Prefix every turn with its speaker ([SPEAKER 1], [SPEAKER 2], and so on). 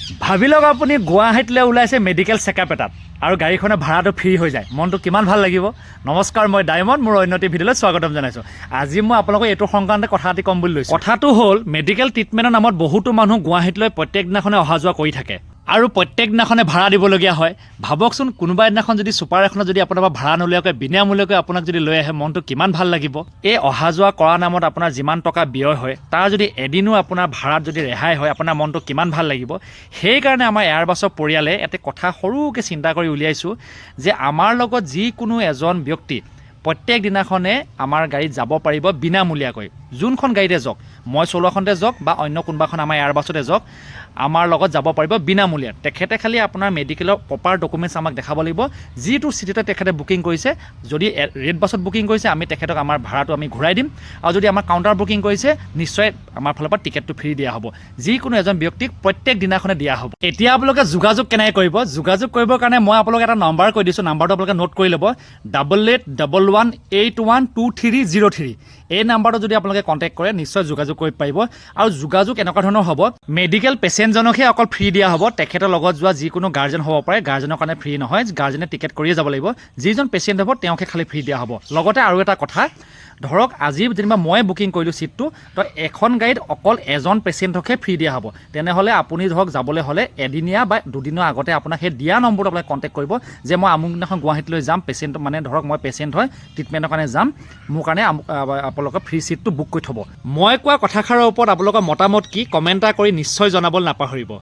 [SPEAKER 1] ভাবি লওক আপুনি গুৱাহাটীলৈ ওলাইছে মেডিকেল চেকআপ এটাত আৰু গাড়ীখনে ভাড়াটো ফ্ৰী হৈ যায়, মনটো কিমান ভাল লাগিব। নমস্কাৰ, মই ডায়মণ্ড, মোৰ অন্যটি ভিডিঅ'লৈ স্বাগতম জনাইছোঁ। আজি মই আপোনালোকক এইটো সংক্ৰান্তে কথা এটি ক'ম বুলি লৈছোঁ। কথাটো হ'ল মেডিকেল ট্ৰিটমেণ্টৰ নামত বহুতো মানুহ গুৱাহাটীলৈ প্ৰত্যেক দিনাখনে অহা যোৱা কৰি থাকে আৰু প্ৰত্যেক দিনাখনে ভাড়া দিবলগীয়া হয়। ভাবকচোন, কোনোবা দিনাখন যদি ছুপাৰ এখনত যদি আপোনাৰ ভাড়া নলীয়াকৈ বিনামূলীয়াকৈ আপোনাক যদি লৈ আহে, মনটো কিমান ভাল লাগিব। এই অহা যোৱা কৰাৰ নামত আপোনাৰ যিমান টকা ব্যয় হয়, তাৰ যদি এদিনো আপোনাৰ ভাড়াত যদি ৰেহাই হয়, আপোনাৰ মনটো কিমান ভাল লাগিব। সেইকাৰণে আমাৰ এয়াৰবাছৰ পৰিয়ালে এটা কথা সৰুকৈ চিন্তা কৰি উলিয়াইছোঁ যে আমাৰ লগত যিকোনো এজন ব্যক্তি প্ৰত্যেক দিনাখনে আমাৰ গাড়ীত যাব পাৰিব বিনামূলীয়াকৈ। যোনখন গাড়ীতে যাওক, মই চলোৱাখনতে যাওক বা অন্য কোনোবাখন আমাৰ এয়াৰবাছতে যাওক, আমাৰ লগত যাব পাৰিব বিনামূলীয়া। তেখেতে খালি আপোনাৰ মেডিকেলৰ প্ৰপাৰ ডকুমেণ্টছ আমাক দেখাব লাগিব। যিটো চিটিতে তেখেতে বুকিং কৰিছে, যদি ৰেড বাছত বুকিং কৰিছে, আমি তেখেতক আমাৰ ভাড়াটো আমি ঘূৰাই দিম। আৰু যদি আমাৰ কাউণ্টাৰ বুকিং কৰিছে, নিশ্চয় আমাৰ ফালৰ পৰা টিকেটটো ফ্ৰী দিয়া হ'ব। যিকোনো এজন ব্যক্তিক প্ৰত্যেক দিনাখনে দিয়া হ'ব। এতিয়া আপোনালোকে যোগাযোগ কেনেকৈ কৰিব? যোগাযোগ কৰিবৰ কাৰণে মই আপোনালোকে এটা নম্বৰ কৈ দিছোঁ, নাম্বাৰটো আপোনালোকে নোট কৰি ল'ব। 8811812303। এই নাম্বাৰটো যদি আপোনালোকে কণ্টেক্ট কৰে, নিশ্চয় যোগাযোগ কৰিব পাৰিব। আৰু যোগাযোগ এনেকুৱা ধৰণৰ হ'ব, মেডিকেল পেচেণ্টজনকহে অকল ফ্ৰী দিয়া হ'ব। তেখেতৰ লগত যোৱা যিকোনো গাৰ্জেন হ'ব পাৰে, গাৰ্জেনৰ কাৰণে ফ্ৰী নহয়, গাৰ্জেনে টিকেট কৰিয়ে যাব লাগিব। যিজন পেচেণ্ট হ'ব তেওঁকহে খালি ফ্ৰী দিয়া হ'ব। লগতে আৰু এটা কথা, ধৰক আজি যেনিবা মই বুকিং কৰিলোঁ ছিটটো, তো এখন গাড়ীত অকল এজন পেচেণ্টকহে ফ্ৰী দিয়া হ'ব। তেনেহ'লে আপুনি ধৰক যাবলৈ হ'লে এদিনীয়া বা দুদিনৰ আগতে আপোনাক সেই দিয়া নম্বৰটো আপোনাক কণ্টেক্ট কৰিব যে মই আমুক দিনাখন গুৱাহাটীলৈ যাম, পেচেণ্ট মানে ধৰক মই পেচেণ্ট হয়, ট্ৰিটমেণ্টৰ কাৰণে যাম, মোৰ কাৰণে আপোনালোকৰ ফ্ৰী ছিটটো বুক কৰি থ'ব। মই কোৱা কথাষাৰৰ ওপৰত আপোনালোকৰ মতামত কি, কমেণ্ট এটা কৰি নিশ্চয় জনাবলৈ নাপাহৰিব।